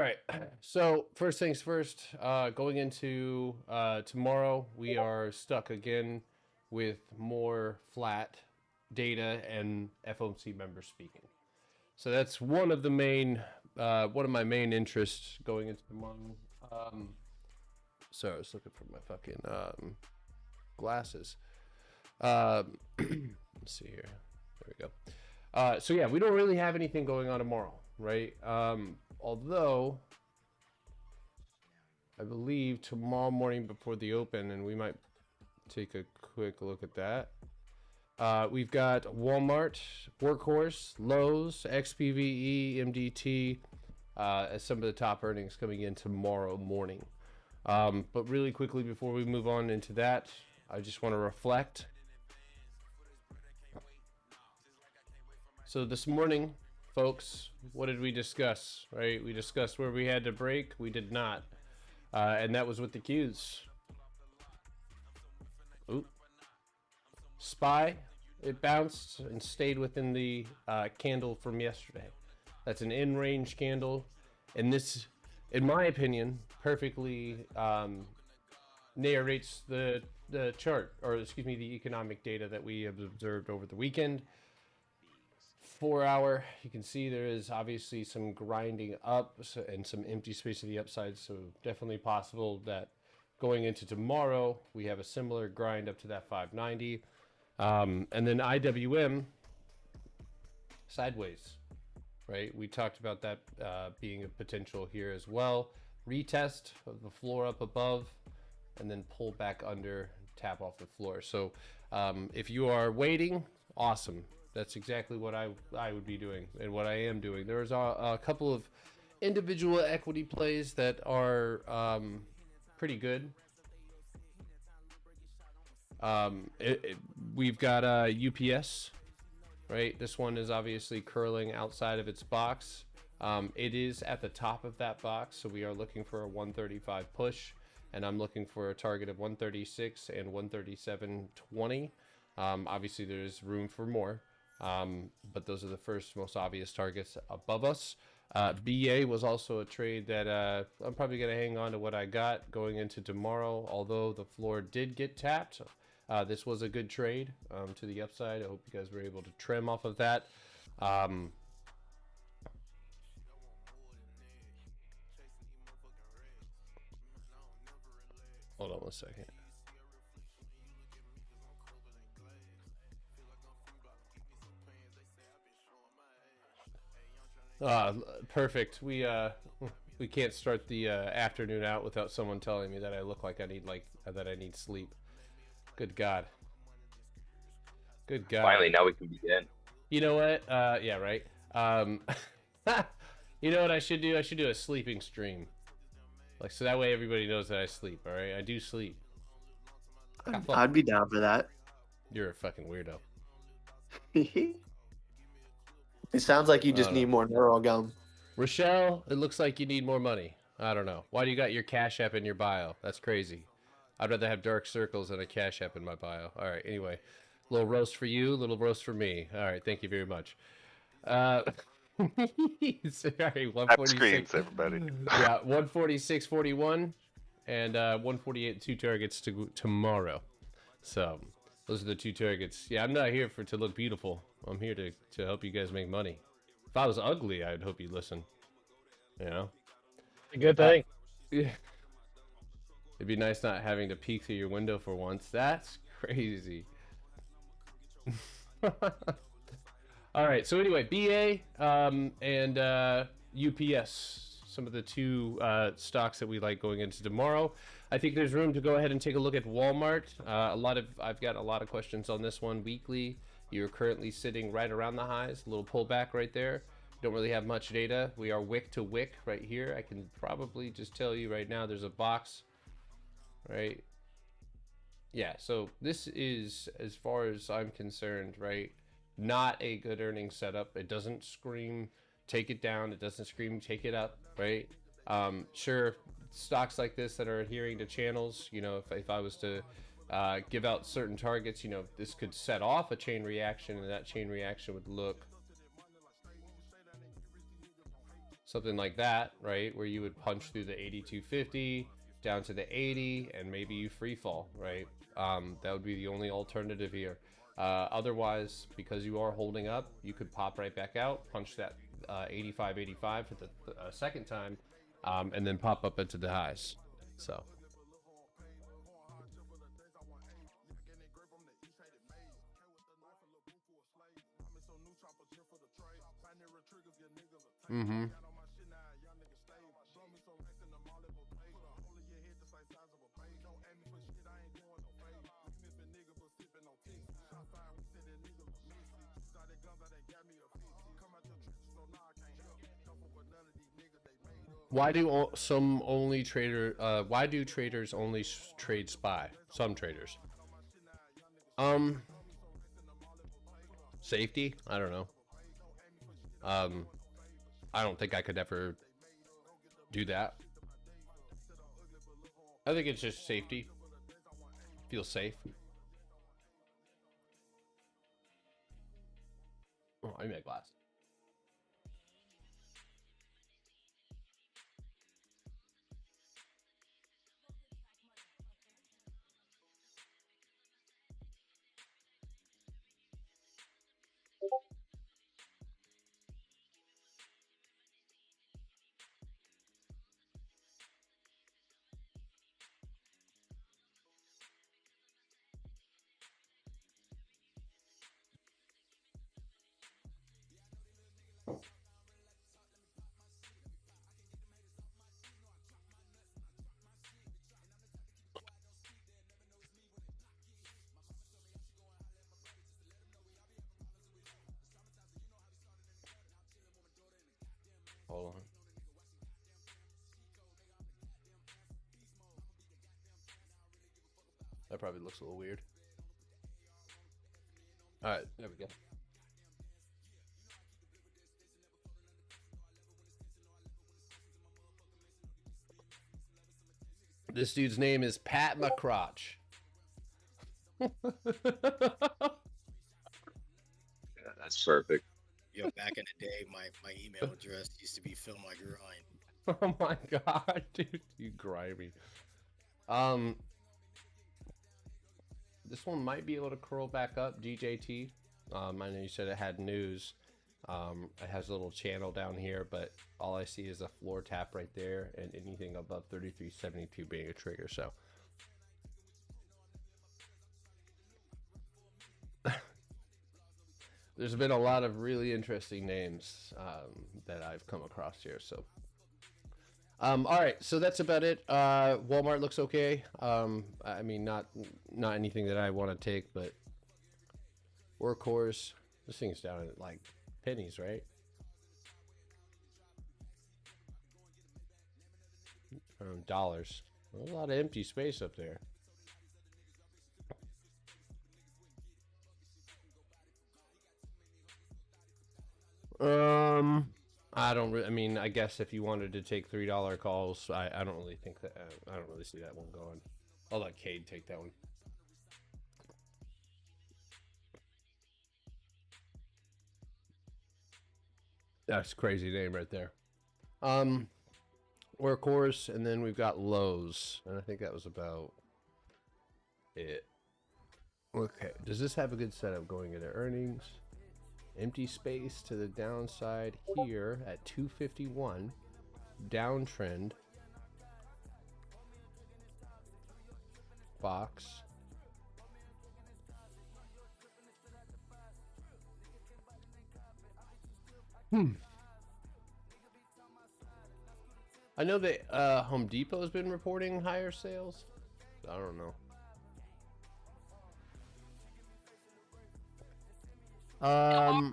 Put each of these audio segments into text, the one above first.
All right. So first things first, going into tomorrow, we are stuck again with more flat data and FOMC members speaking. So that's one of my main interests going into tomorrow. Um, sorry, I was looking for my fucking glasses. Let's see here. There we go. So yeah, we don't really have anything going on tomorrow, right? Although I believe tomorrow morning before the open, and we might take a quick look at that. We've got Walmart, Workhorse, Lowe's, XPVE, MDT as some of the top earnings coming in tomorrow morning. But really quickly before we move on into that, I just want to reflect. So this morning, folks, what did we discuss? Right, we discussed where we had to break. We did not, and that was with the Qs. Oop. SPY, it bounced and stayed within the candle from yesterday. That's an in-range candle, and this, in my opinion, perfectly narrates the chart, or excuse me, the economic data that we have observed over the weekend. 4 hour, you can see there is obviously some grinding up and some empty space to the upside, so definitely possible that going into tomorrow we have a similar grind up to that 590. And then IWM sideways, right? We talked about that being a potential here as well. Retest of the floor up above, and then pull back under, tap off the floor. So if you are waiting, awesome. That's exactly what I would be doing and what I am doing. There's a couple of individual equity plays that are pretty good. We've got UPS, right? This one is obviously curling outside of its box. It is at the top of that box, so we are looking for a 135 push, and I'm looking for a target of 136 and 137.20. Obviously, there's room for more, but those are the first most obvious targets above us. BA was also a trade that I'm probably going to hang on to what I got going into tomorrow, although the floor did get tapped. This was a good trade to the upside. I hope you guys were able to trim off of that. Hold on 1 second. Perfect. We can't start the afternoon out without someone telling me that I look like I need sleep. Good God. Good God. Finally, now we can begin. You know what? Yeah, right. You know what I should do? I should do a sleeping stream. Like, so that way everybody knows that I sleep, all right? I do sleep. I'd be down for that. You're a fucking weirdo. It sounds like you just need more neural gum. Rochelle, it looks like you need more money. I don't know. Why do you got your Cash App in your bio? That's crazy. I'd rather have dark circles than a Cash App in my bio. All right, anyway. Little roast for you, little roast for me. All right, thank you very much. Sorry, 146. Screens, everybody. Yeah, 146.41 and 148 two targets to tomorrow. So those are the two targets. Yeah, I'm not here to look beautiful. I'm here to help you guys make money. If I was ugly, I'd hope you'd listen. You know? A good thing. Yeah. It'd be nice not having to peek through your window for once. That's crazy. All right. So anyway, BA and UPS, some of the two stocks that we like going into tomorrow. I think there's room to go ahead and take a look at Walmart. I've got a lot of questions on this one weekly. You're currently sitting right around the highs, a little pullback right there. Don't really have much data. We are wick to wick right here. I can probably just tell you right now there's a box, right? Yeah, so this is, as far as I'm concerned, right, not a good earnings setup. It doesn't scream take it down. It doesn't scream take it up, right? Sure, stocks like this that are adhering to channels, you know, if I was to give out certain targets, you know, this could set off a chain reaction, and that chain reaction would look something like that, right? Where you would punch through the 8250 down to the 80, and maybe you free fall, right? That would be the only alternative here. Otherwise, because you are holding up, you could pop right back out, punch that 85 for the second time, and then pop up into the highs. So. Mm-hmm. Why do some only trader? Why do traders only trade SPY? Some traders. Safety. I don't know. I don't think I could ever do that. I think it's just safety. Feel safe. Oh, I need a glass. Hold on. That probably looks a little weird. All right, there we go. This dude's name is Pat McCrotch. Yeah, that's perfect. Yo, back in the day, my email address used to be Fill My Grind. Oh my god, dude, you grimy. This one might be able to curl back up, DJT. I know you said it had news. It has a little channel down here, but all I see is a floor tap right there, and anything above 33.72 being a trigger. So there's been a lot of really interesting names that I've come across here. So all right, so that's about it. Walmart looks okay. I mean, not anything that I want to take, but Workhorse, this thing's down at like pennies, right? Dollars. A lot of empty space up there. I don't really, I mean, I guess if you wanted to take $3 calls, I don't really think that, I don't really see that one going. I'll let Cade take that one. That's a crazy name right there. Workhorse, and then we've got Lowe's, and I think that was about it. Okay, does this have a good setup going into earnings? Empty space to the downside here at 251. Downtrend. Box. I know that Home Depot has been reporting higher sales. I don't know. I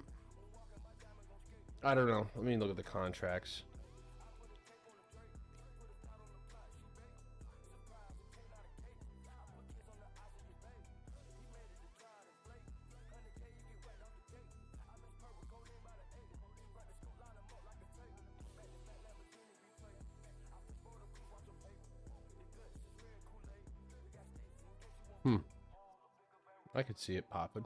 don't know. Let me look at the contracts. I could see it popping.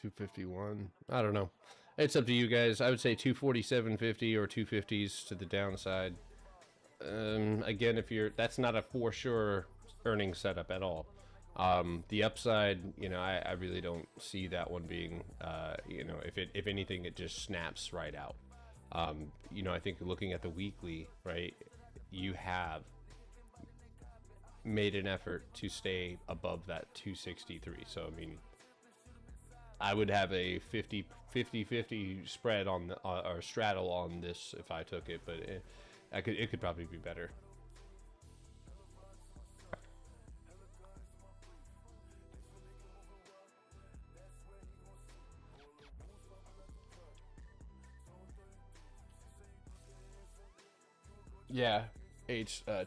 251. I don't know. It's up to you guys. I would say 247.50 or 250s to the downside. Again, if you're, that's not a for sure earning setup at all. The upside, you know, I really don't see that one being, you know, if anything, it just snaps right out. You know, I think looking at the weekly, right, you have made an effort to stay above that 263. So, I mean, I would have a 50 spread on the, or straddle on this if I took it, but it could probably be better. Yeah,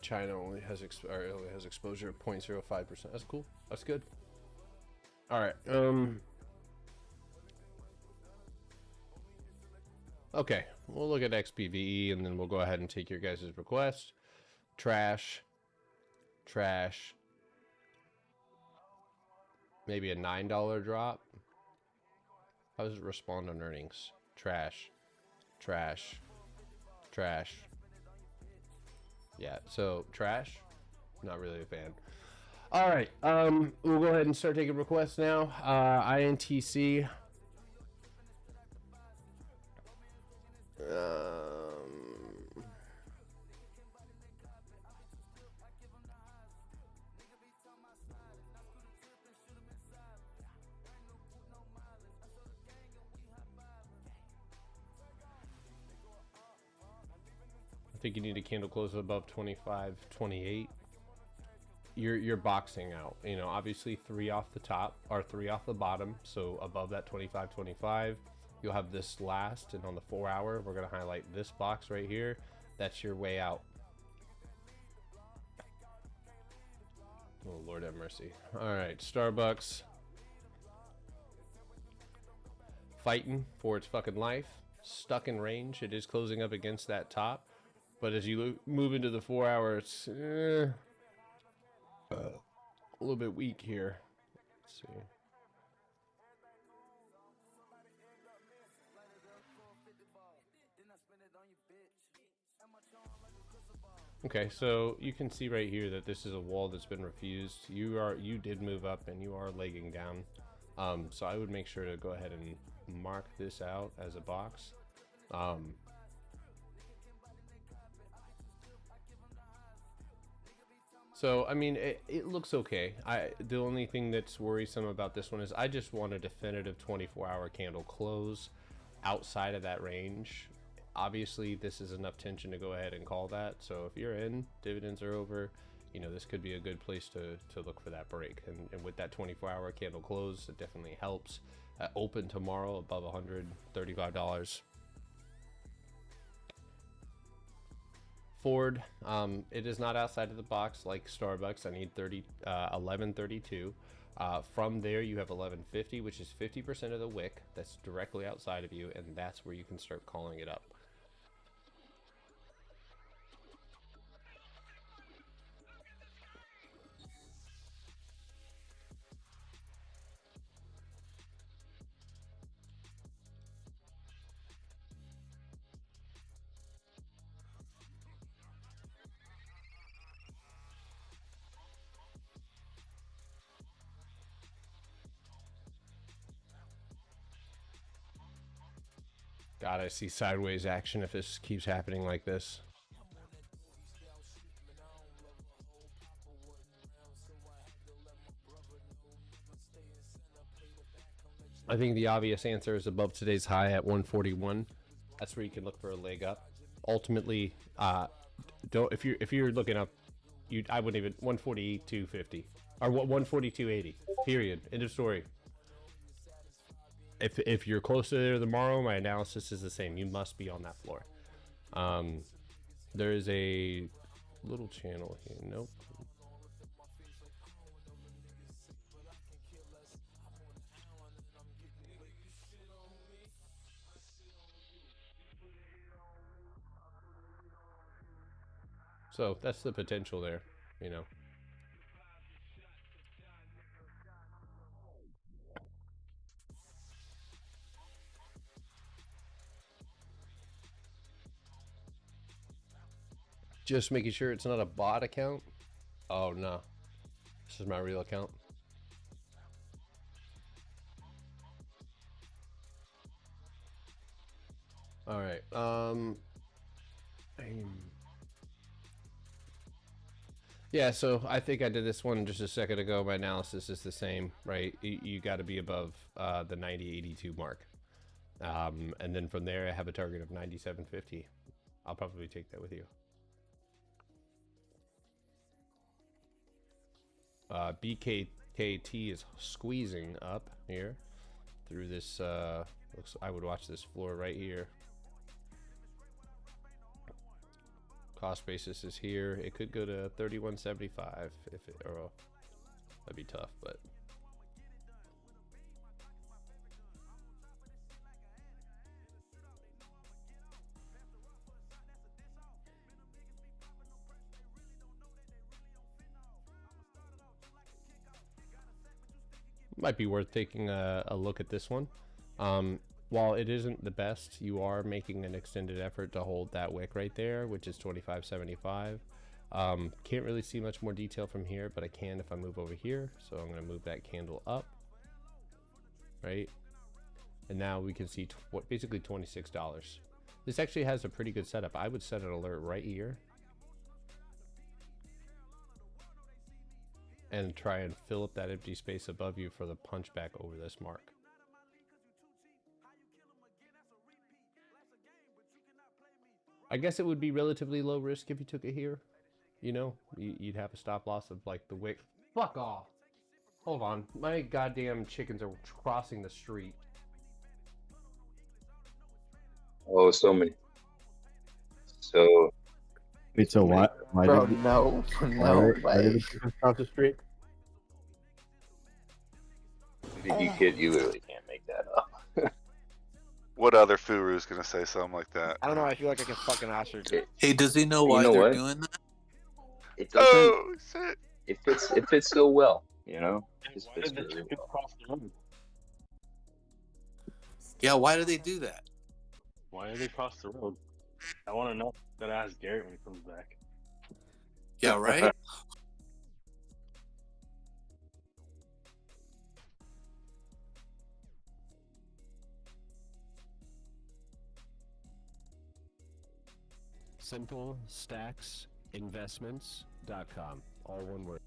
China only has exposure of 0.05%. That's cool. That's good. All right. Okay, we'll look at XPVE and then we'll go ahead and take your guys' request. Trash. Maybe a $9 drop. How does it respond on earnings? Trash. Yeah, so trash. Not really a fan. All right, we'll go ahead and start taking requests now. INTC. I think you need a candle close above 25.28. You're boxing out. You know, obviously 3 off the top or 3 off the bottom, so above that 25.25. You'll have this last, and on the 4 hour, we're gonna highlight this box right here. That's your way out. Oh, Lord have mercy. All right, Starbucks. Fighting for its fucking life. Stuck in range. It is closing up against that top. But as you move into the 4 hour, it's a little bit weak here. Let's see. Okay, so you can see right here that this is a wall that's been refused. You did move up and you are legging down. So I would make sure to go ahead and mark this out as a box. So I mean, it looks okay. The only thing that's worrisome about this one is I just want a definitive 24-hour candle close outside of that range. Obviously, this is enough tension to go ahead and call that. So if you're in, dividends are over, you know, this could be a good place to look for that break. And with that 24-hour candle close, it definitely helps. Open tomorrow above $135. Ford, it is not outside of the box like Starbucks. I need 1132. From there, you have 1150, which is 50% of the wick. That's directly outside of you, and that's where you can start calling it up. God, I see sideways action if this keeps happening like this. I think the obvious answer is above today's high at 141. That's where you can look for a leg up. Ultimately, don't if you're looking up, I wouldn't even 142.50 or 142.80. Period. End of story. If you're close to there tomorrow, my analysis is the same. You must be on that floor. There is a little channel here. Nope. So that's the potential there, you know. Just making sure it's not a bot account. Oh no, this is my real account. All right. Yeah, so I think I did this one just a second ago. My analysis is the same, right? You got to be above the 90.82 mark. And then from there, I have a target of 97.50. I'll probably take that with you. BKT is squeezing up here through this. Looks. I would watch this floor right here. Cost basis is here. It could go to 31.75 if it. Or that'd be tough, but. Might be worth taking a look at this one. While it isn't the best, you are making an extended effort to hold that wick right there, which is 25.75. Can't really see much more detail from here, but I can if I move over here. So I'm going to move that candle up, right? And now we can see basically $26. This actually has a pretty good setup. I would set an alert right here and try and fill up that empty space above you for the punch back over this mark. I guess it would be relatively low risk if you took it here. You know, you'd have a stop loss of like the wick. Fuck off. Hold on. My goddamn chickens are crossing the street. Oh, so many. So. Wait, so what? Why Bro, did no why did way. the chickens cross the street? You kid, you literally can't make that up. What other Furu is gonna say something like that? I don't know. I feel like I can fucking ask her. Hey, does he know You why know they're what? doing that? It doesn't. Oh shit! It fits so well, you know. It just Why fits did the really chicken well. cross the road? Yeah, why do they do that? Why did they cross the road? I want to know. Gotta ask Garrett when he comes back. Yeah, right? SimpleStacksInvestments.com. All one word.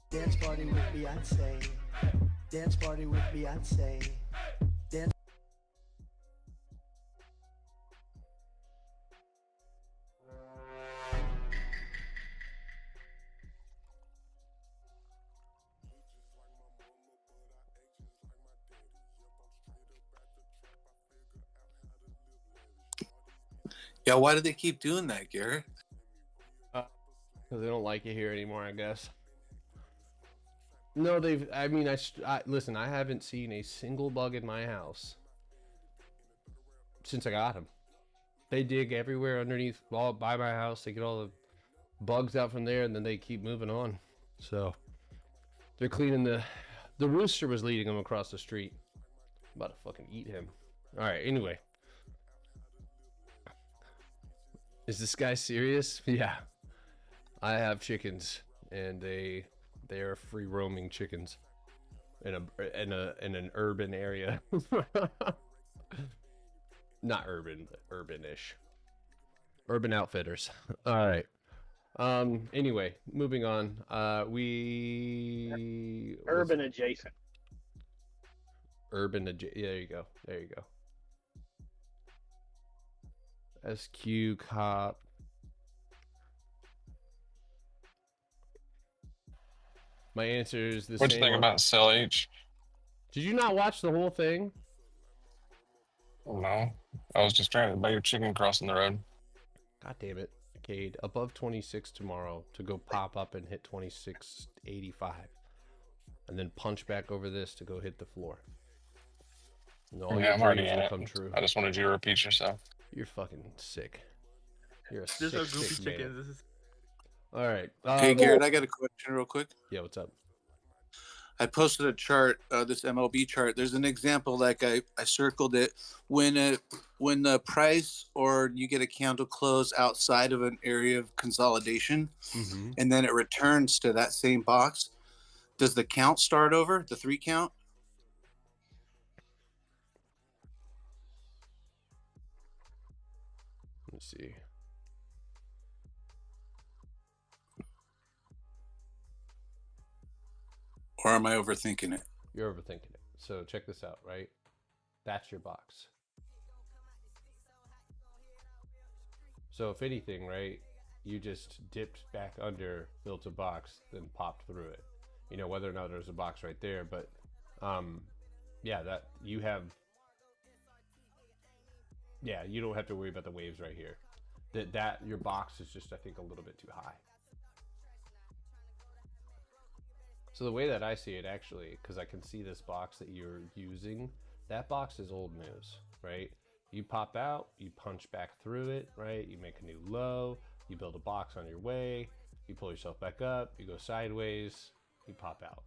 Dance party with Beyonce. Dance party with Beyonce. Dance. Yeah, why do they keep doing that, Garrett? Because they don't like it here anymore, I guess. No, they've. I mean, listen. I haven't seen a single bug in my house since I got them. They dig everywhere underneath, all by my house. They get all the bugs out from there, and then they keep moving on. So they're cleaning the rooster was leading them across the street. I'm about to fucking eat him. All right. Anyway, is this guy serious? Yeah. I have chickens, and they are free roaming chickens in an urban area. Not urban, but urbanish. Urban Outfitters. All right. Anyway, moving on. Urban adjacent. Urban adjacent. There you go. There you go. SQ Cop. My answer is the same. What do you think about CLH? Did you not watch the whole thing? No, I was distracted by your chicken crossing the road. God damn it, Cade. Above 26 tomorrow to go pop up and hit 26.85. And then punch back over this to go hit the floor. And all your I'm already dreams in will it. come true. I just wanted you to repeat yourself. You're fucking sick. You're a There's no sick, goofy sick man. chickens. This is All right. Hey, Garrett, I got a question real quick. Yeah, what's up? I posted a chart, this MLB chart. There's an example, like I circled it. When the price or you get a candle close outside of an area of consolidation, Mm-hmm. and then it returns to that same box, does the count start over, the 3 count? Let's see. Or am I overthinking it? You're overthinking it. So check this out, right? That's your box. So if anything, right, you just dipped back under, built a box, then popped through it. You know, whether or not there's a box right there, but yeah, that you have. Yeah, you don't have to worry about the waves right here. That your box is just, I think, a little bit too high. So the way that I see it, actually, because I can see this box that you're using, that box is old news, right? You pop out, you punch back through it, right? You make a new low, you build a box on your way, you pull yourself back up, you go sideways, you pop out.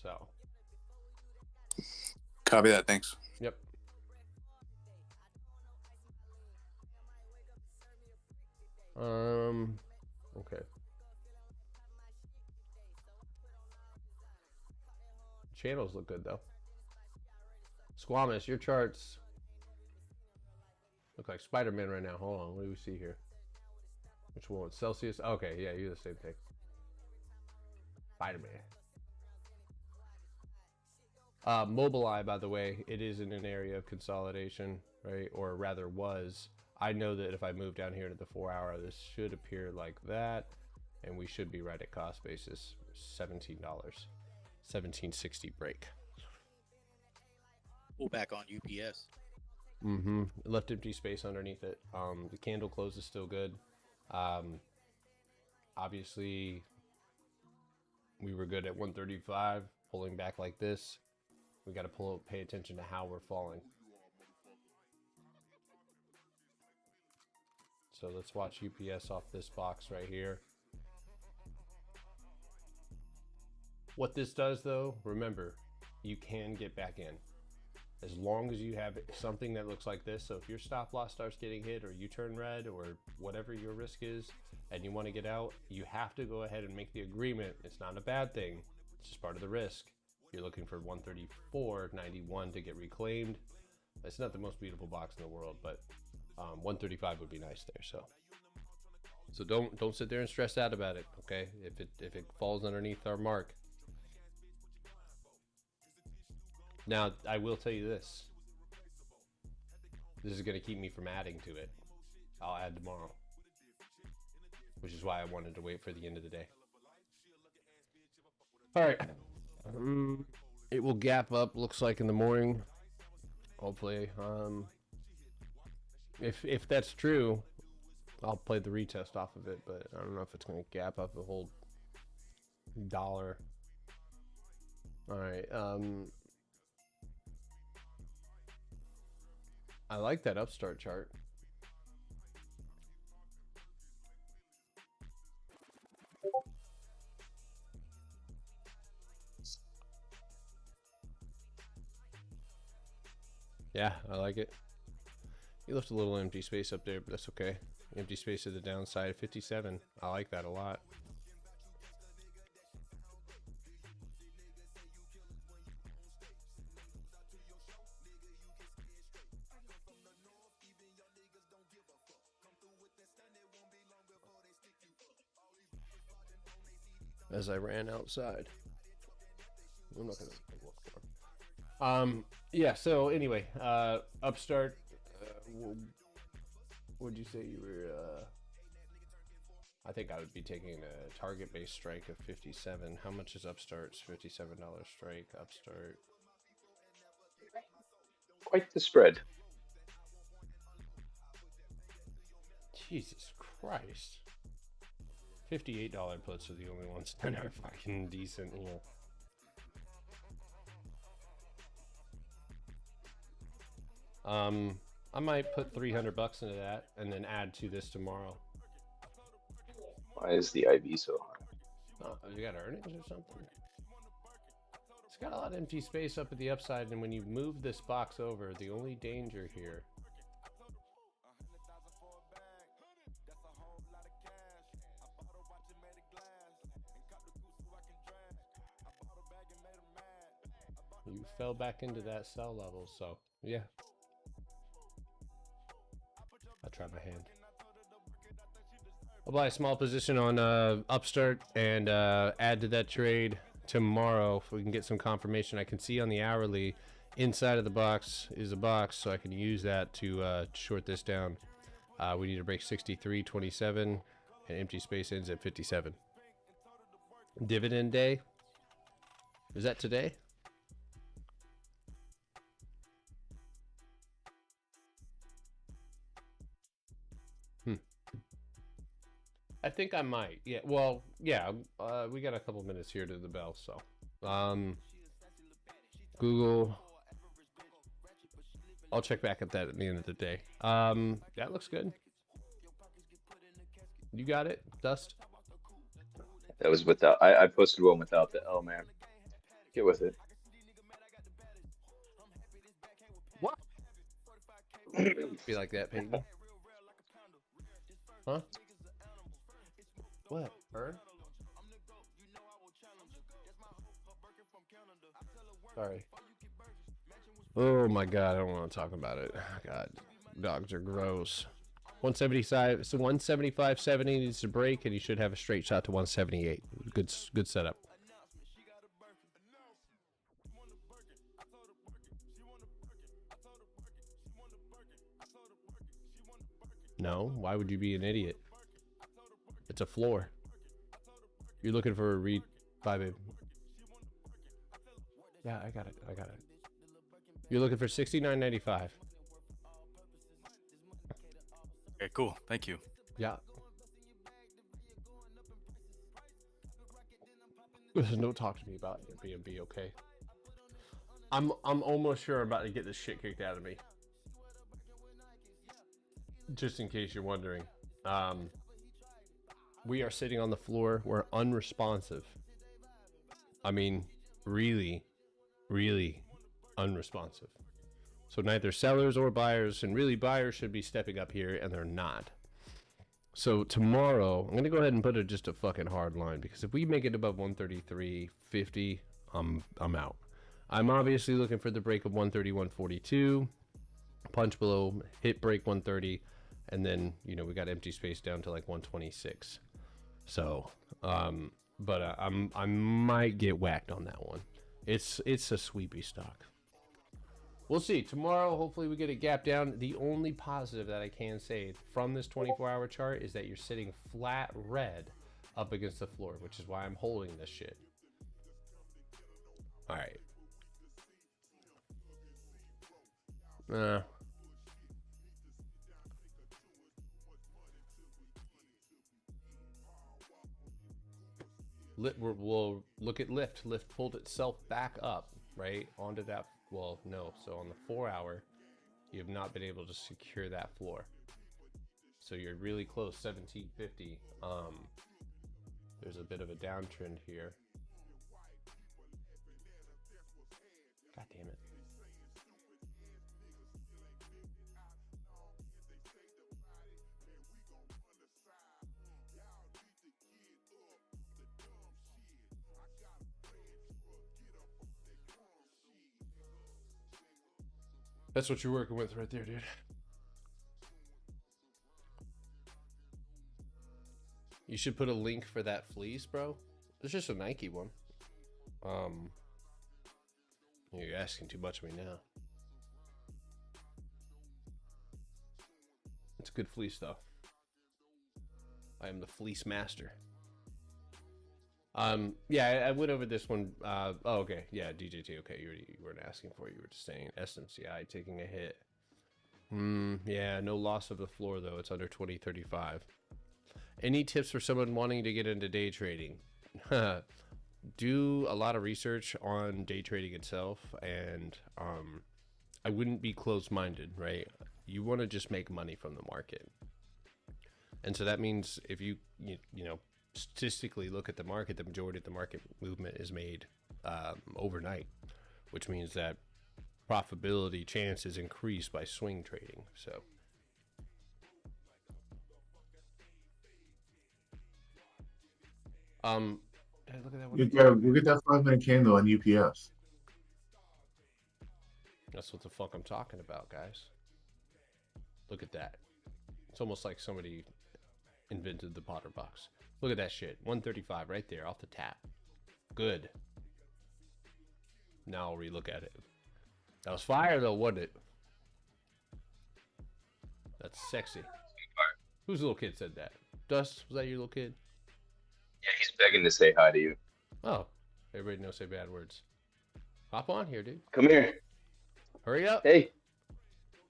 So. Copy that, thanks. Yep. Okay. Channels look good though. Squamish, your charts look like Spider-Man right now. Hold on, what do we see here? Which one? Celsius? Okay, yeah, you're the same thing. Spider-Man. Mobileye, by the way, it is in an area of consolidation, right? Or rather was. I know that if I move down here to the 4 hour, this should appear like that, and we should be right at cost basis. $17. 1760 break. Pull back on UPS. Mm-hmm. Left empty space underneath it. The candle close is still good. Obviously, we were good at 135, pulling back like this. We got to pay attention to how we're falling. So let's watch UPS off this box right here. What this does, though, remember, you can get back in. As long as you have something that looks like this. So if your stop loss starts getting hit, or you turn red, or whatever your risk is, and you want to get out, you have to go ahead and make the agreement. It's not a bad thing. It's just part of the risk. You're looking for 134.91 to get reclaimed. It's not the most beautiful box in the world, but 135 would be nice there. So don't sit there and stress out about it. Okay, if it falls underneath our mark. Now, I will tell you this. This is going to keep me from adding to it. I'll add tomorrow. Which is why I wanted to wait for the end of the day. All right. It will gap up, looks like, in the morning. Hopefully. If that's true, I'll play the retest off of it. But I don't know if it's going to gap up a whole dollar. All right. I like that upstart chart. Yeah, I like it. You left a little empty space up there, but that's okay. Empty space to the downside, 57. I like that a lot. As I ran outside. I'm not gonna look for him. Yeah, so anyway, upstart, would you say you were, I think I would be taking a target-based strike of 57. How much is upstart's $57 strike, upstart? Quite the spread. Jesus Christ. $58 puts are the only ones that are fucking decent here. I might put $300 into that and then add to this tomorrow. Why is the IB so high? Oh, you got earnings or something? It's got a lot of empty space up at the upside, and when you move this box over, the only danger here. You fell back into that sell level, so yeah. I tried my hand. I'll buy a small position on Upstart and add to that trade tomorrow if we can get some confirmation. I can see on the hourly inside of the box is a box, so I can use that to short this down. We need to break 63.27 and empty space ends at 57. Dividend day. Is that today? I think I might. Yeah. Well, yeah. We got a couple minutes here to the bell, so. Google. I'll check back at that at the end of the day. That looks good. You got it, Dust? That was without. I posted one without the L, man. Get with it. What? Be like that, Peyton. Huh? What? Her? Sorry. Oh my god, I don't want to talk about it. God, dogs are gross. 175, so 175.70 needs to break, and he should have a straight shot to 178. Good setup. No, why would you be an idiot? It's a floor. You're looking for a read. Bye, babe. Yeah, I got it. I got it. You're looking for 69.95. Okay, cool. Thank you. Yeah. Listen, don't talk to me about Airbnb, okay? I'm almost sure I'm about to get this shit kicked out of me. Just in case you're wondering. We are sitting on the floor. We're unresponsive. I mean, really, really unresponsive. So neither sellers or buyers, and really buyers should be stepping up here, and they're not. So tomorrow, I'm going to go ahead and put just a fucking hard line, because if we make it above 133.50, I'm out. I'm obviously looking for the break of 131.42, punch below, hit break 130, and then, you know, we got empty space down to like 126. So, but I might get whacked on that one. It's a sweepy stock. We'll see. Tomorrow, hopefully we get a gap down. The only positive that I can say from this 24-hour chart is that you're sitting flat red up against the floor, which is why I'm holding this shit. All right. We'll look at Lyft. Lyft pulled itself back up, right, onto that. Well, no. So on the 4-hour, you have not been able to secure that floor. So you're really close, 1750. There's a bit of a downtrend here. God damn it. That's what you're working with right there, dude. You should put a link for that fleece, bro. It's just a Nike one. You're asking too much of me now. It's good fleece, though. I am the fleece master. Yeah, I went over this one. Oh, okay. Yeah, DJT. Okay, you weren't asking for it. You were just saying SMCI taking a hit. Yeah, no loss of the floor, though. It's under 2035. Any tips for someone wanting to get into day trading? Do a lot of research on day trading itself, and I wouldn't be closed-minded, right? You want to just make money from the market. And so that means if you know, statistically look at the market, the majority of the market movement is made overnight, which means that profitability chances increase by swing trading. So did I look at that one? We'll get that 5-minute candle on UPS. That's what the fuck I'm talking about, guys. Look at that. It's almost like somebody invented the Potter box. Look at that shit. 135 right there off the tap. Good. Now I'll relook at it. That was fire though, wasn't it? That's sexy. Whose little kid said that? Dust, was that your little kid? Yeah, he's begging to say hi to you. Oh, everybody knows say bad words. Hop on here, dude. Come here. Hurry up. Hey.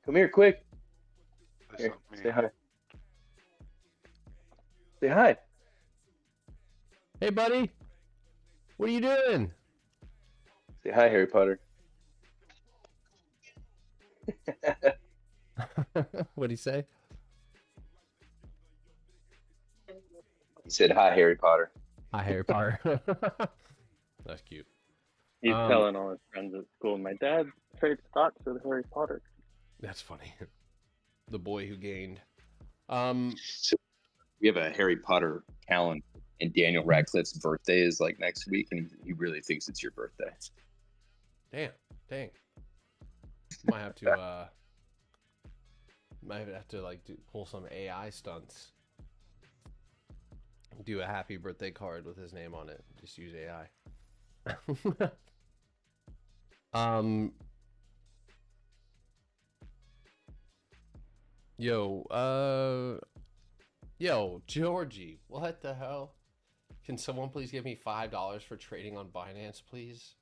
Come here, quick. Here, say hi. Say hi. Hey, buddy. What are you doing? Say hi, Harry Potter. What'd he say? He said hi, Harry Potter. Hi, Harry Potter. That's cute. He's telling all his friends at school, my dad trades stocks with Harry Potter. That's funny. The boy who gained. So we have a Harry Potter calendar, and Daniel Radcliffe's birthday is like next week, and he really thinks it's your birthday. Dang. Might have to like pull some AI stunts. Do a happy birthday card with his name on it. Just use AI. Yo, Georgie, what the hell? Can someone please give me $5 for trading on Binance, please?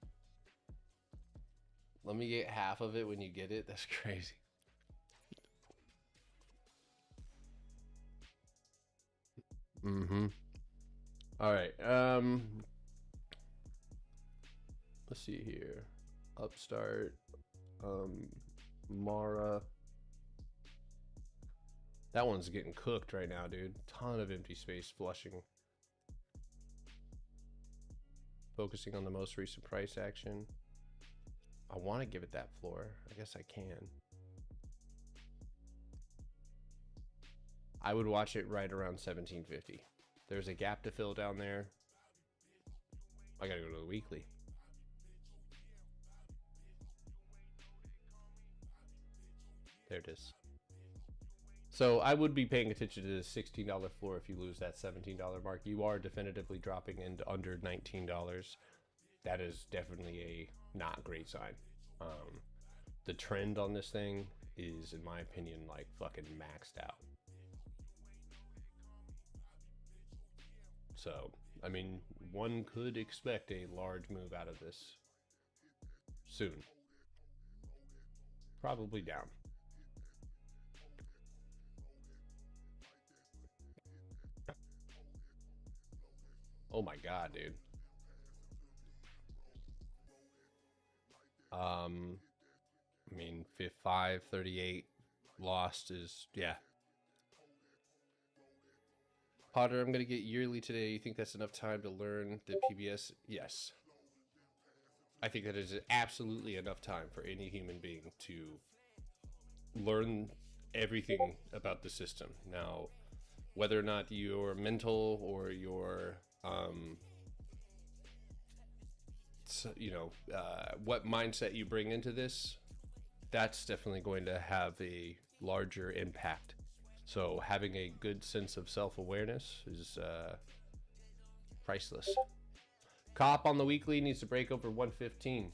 Let me get half of it when you get it. That's crazy. All right. Let's see here. Upstart. Mara. That one's getting cooked right now, dude. Ton of empty space flushing. Focusing on the most recent price action. I want to give it that floor. I guess I can. I would watch it right around 1750. There's a gap to fill down there. I gotta go to the weekly. There it is. So I would be paying attention to the $16 floor if you lose that $17 mark. You are definitively dropping into under $19. That is definitely a not great sign. The trend on this thing is, in my opinion, like fucking maxed out. So, I mean, one could expect a large move out of this soon. Probably down. Oh my god, dude. I mean, 538 lost is, yeah. Potter, I'm gonna get yearly today. You think that's enough time to learn the PBS? Yes. I think that is absolutely enough time for any human being to learn everything about the system. Now, whether or not you're mental or your what mindset you bring into this, that's definitely going to have a larger impact. So having a good sense of self-awareness is priceless. Cop on the weekly needs to break over 115.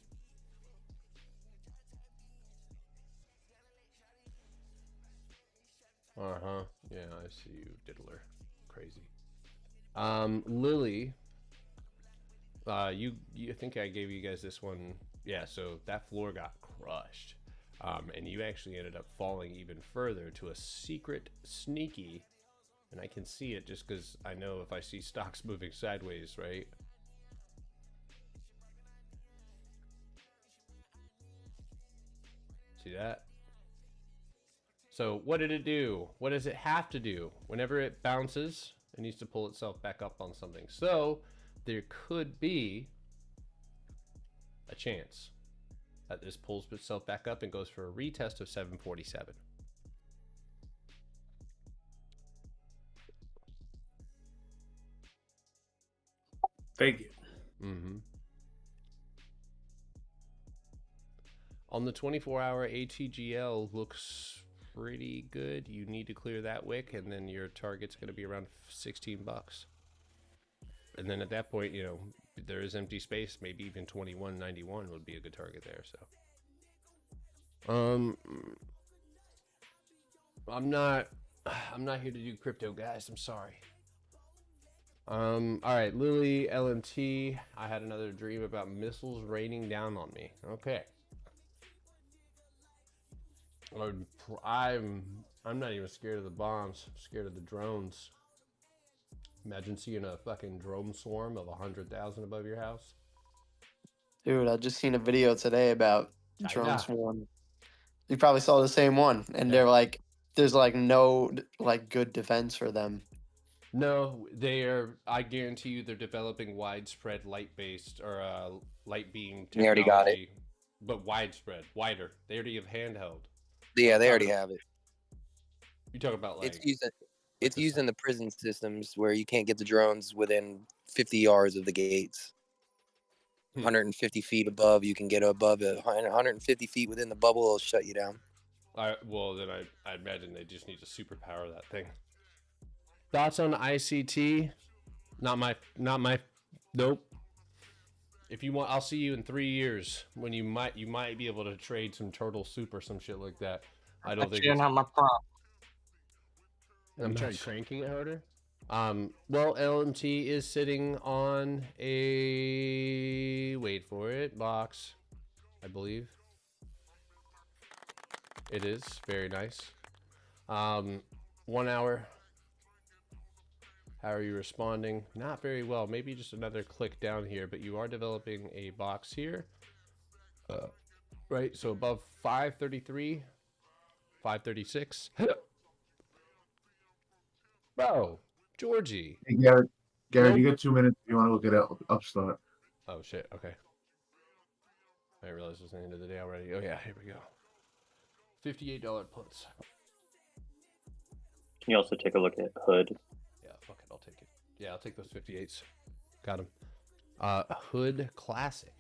Yeah, I see you, diddler. Crazy. Lily, you think I gave you guys this one? Yeah, so that floor got crushed. And you actually ended up falling even further to a secret sneaky, and I can see it just because I know if I see stocks moving sideways, right? See that? So what did it do? What does it have to do? Whenever it bounces, it needs to pull itself back up on something. So there could be chance that this pulls itself back up and goes for a retest of 747. Thank you. Mm-hmm. On the 24-hour, ATGL looks pretty good. You need to clear that wick, and then your target's going to be around $16. And then at that point, you know, there is empty space. Maybe even 21.91 would be a good target there. So, I'm not here to do crypto, guys. I'm sorry. All right, Lily LMT. I had another dream about missiles raining down on me. Okay. I'm not even scared of the bombs. I'm scared of the drones. Imagine seeing a fucking drone swarm of 100,000 above your house. Dude, I just seen a video today about drone China. swarm. You probably saw the same one, and Yeah. they're like, there's like no like good defense for them. No, they are. I guarantee you, they're developing widespread light-based or light beam technology. They already got it. But widespread, wider. They already have handheld. Yeah, they already talking- have it. You talk about like It's used in the prison systems where you can't get the drones within 50 yards of the gates. 150 feet above, you can get above it. 150 feet within the bubble, it'll shut you down. Well, then I imagine they just need to superpower that thing. Thoughts on ICT? Not my. Nope. If you want, I'll see you in 3 years when you might be able to trade some turtle soup or some shit like that. I don't think. on my prop. I'm trying cranking it harder. Well, LMT is sitting on a wait for it box, I believe. It is very nice. 1 hour. How are you responding? Not very well. Maybe just another click down here, but you are developing a box here. Right, so above 533, 536. Bro, Georgie. Hey, Garrett, Nope. you got 2 minutes if you want to look at Upstart. Oh, shit. Okay. I didn't realize it was the end of the day already. Oh, yeah. Here we go. $58 puts. Can you also take a look at Hood? Yeah, fuck it. I'll take it. Yeah, I'll take those 58s. Got him. Hood Classic.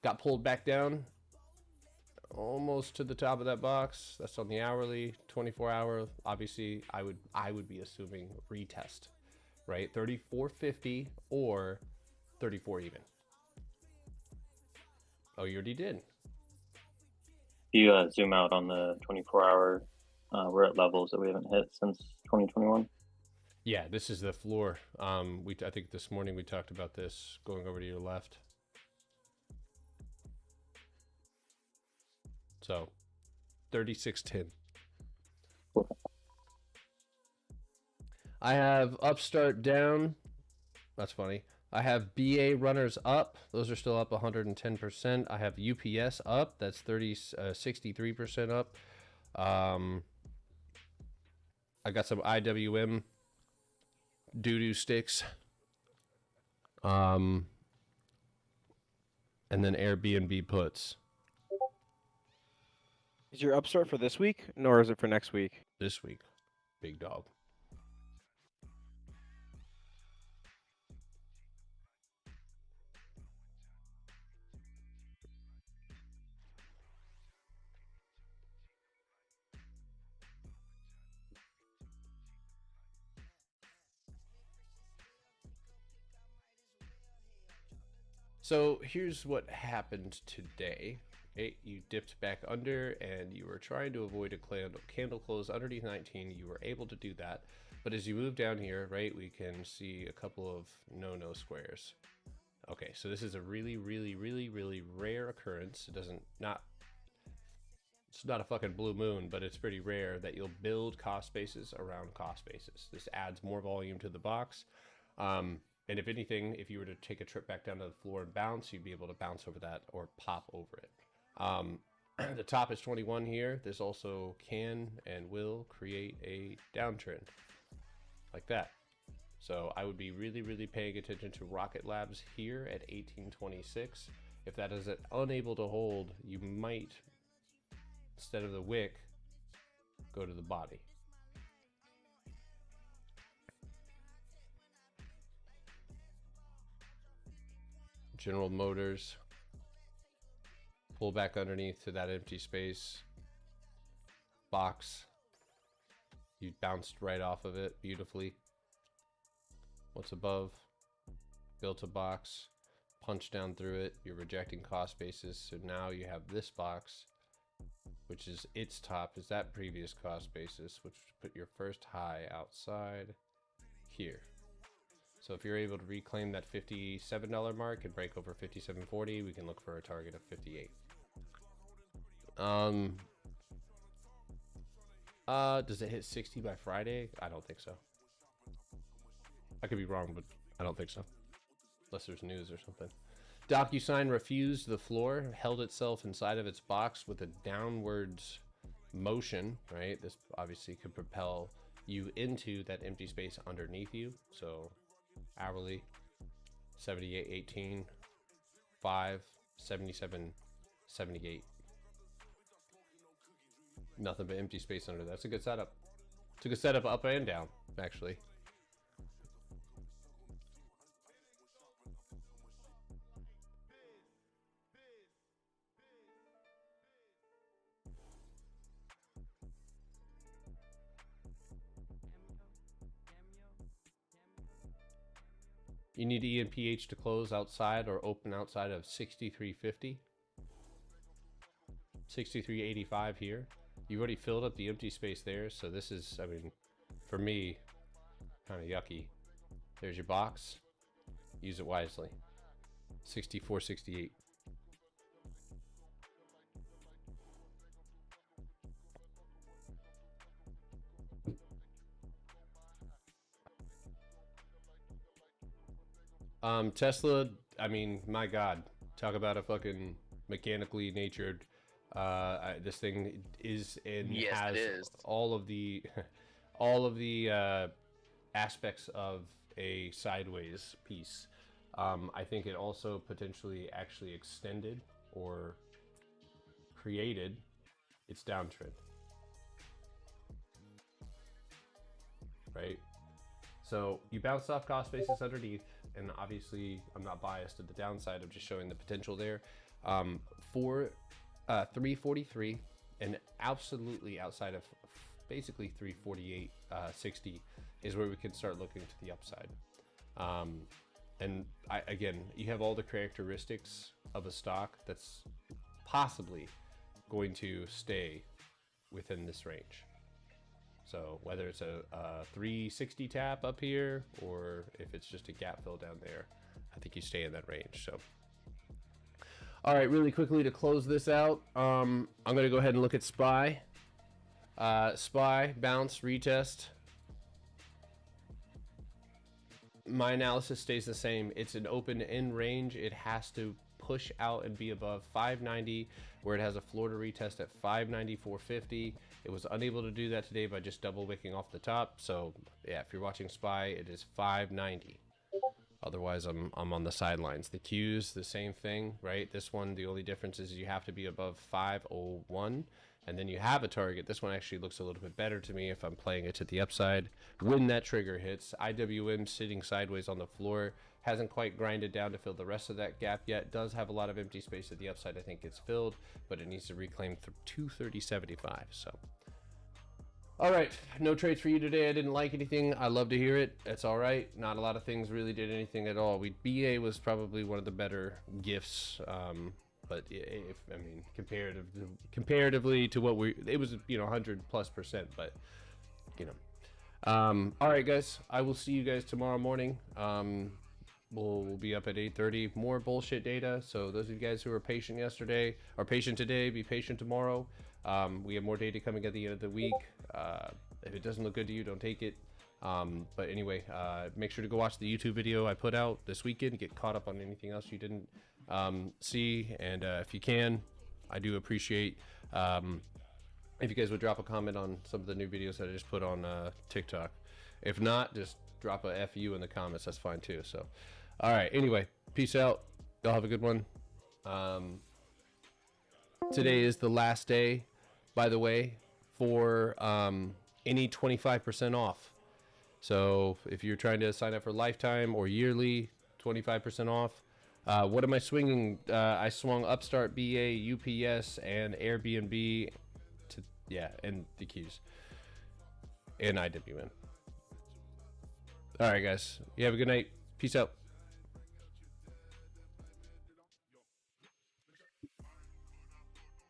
Got pulled back down. Almost to the top of that box. That's on the hourly, 24-hour. Obviously, I would be assuming retest, right? 34.50 or 34 even. Oh, you already did. If you zoom out on the 24-hour, we're at levels that we haven't hit since 2021. Yeah, this is the floor. I think this morning we talked about this. Going over to your left. So, 36.10. I have Upstart down. That's funny. I have BA runners up. Those are still up 110%. I have UPS up. That's 63% up. I got some IWM doo-doo sticks. And then Airbnb puts. Is your upstart for this week, or is it for next week? This week, big dog. So here's what happened today. You dipped back under and you were trying to avoid a candle close underneath 19. You were able to do that. But as you move down here, right, we can see a couple of no-no squares. Okay, so this is a really, really, really, really rare occurrence. It's not a fucking blue moon, but it's pretty rare that you'll build cost bases around cost bases. This adds more volume to the box. And if anything, if you were to take a trip back down to the floor and bounce, you'd be able to bounce over that or pop over it. The top is 21 here. This also can and will create a downtrend like that. So I would be really, really paying attention to Rocket Labs here at 1826. If that is unable to hold, you might, instead of the wick, go to the body. General Motors, pull back underneath to that empty space. Box, you bounced right off of it beautifully. What's above? Built a box, punch down through it. You're rejecting cost basis, so now you have this box, which is its top is that previous cost basis, which put your first high outside here. So if you're able to reclaim that $57 mark and break over 57.40, we can look for a target of 58. Does it hit 60 by Friday? I don't think so. I could be wrong, but I don't think so. Unless there's news or something. DocuSign refused the floor, held itself inside of its box with a downwards motion, right? This obviously could propel you into that empty space underneath you. So hourly, 78.18, 5, 77.78. Nothing but empty space under that. That's a good setup. It's a good setup up and down, actually. You need ENPH to close outside or open outside of 63.50. 63.85 here. You've already filled up the empty space there, so this is, I mean, for me, kind of yucky. There's your box. Use it wisely. 64.68. Tesla, I mean, my God, talk about a fucking mechanically natured. This thing is and has all of the aspects of a sideways piece. I think it also potentially actually extended or created its downtrend, right? So you bounced off cost basis underneath, and obviously I'm not biased to the downside. I'm just showing the potential there. For 343 and absolutely outside of basically 348.60 is where we can start looking to the upside. And again, you have all the characteristics of a stock that's possibly going to stay within this range. So whether it's a 360 tap up here or if it's just a gap fill down there, I think you stay in that range. So all right, really quickly to close this out, I'm going to go ahead and look at SPY. SPY, bounce, retest. My analysis stays the same. It's an open end range. It has to push out and be above 590, where it has a floor to retest at 594.50. It was unable to do that today by just double wicking off the top. So yeah, if you're watching SPY, it is 590. Otherwise, I'm on the sidelines. The Q's, the same thing, right? This one, the only difference is you have to be above 501, and then you have a target. This one actually looks a little bit better to me if I'm playing it to the upside. When that trigger hits, IWM sitting sideways on the floor, hasn't quite grinded down to fill the rest of that gap yet. Does have a lot of empty space at the upside. I think it's filled, but it needs to reclaim 230.75. So. All right, no trades for you today. I didn't like anything. I love to hear it. That's all right. Not a lot of things really did anything at all. BA was probably one of the better gifts, but if I mean comparatively to what it was 100+%. But all right, guys. I will see you guys tomorrow morning. We'll be up at 8:30. More bullshit data. So those of you guys who were patient yesterday are patient today. Be patient tomorrow. We have more data coming at the end of the week. If it doesn't look good to you, don't take it. But anyway, make sure to go watch the YouTube video I put out this weekend. Get caught up on anything else you didn't see. And if you can, I do appreciate if you guys would drop a comment on some of the new videos that I just put on TikTok. If not, just drop drop a FU in the comments. That's fine too. So, all right. Anyway, peace out. Y'all have a good one. Today is the last day, by the way, for any 25% off. So if you're trying to sign up for lifetime or yearly, 25% off. What am I swinging? I swung Upstart, BA, UPS, and Airbnb to, and the keys. And IWM. All right, guys. You have a good night. Peace out.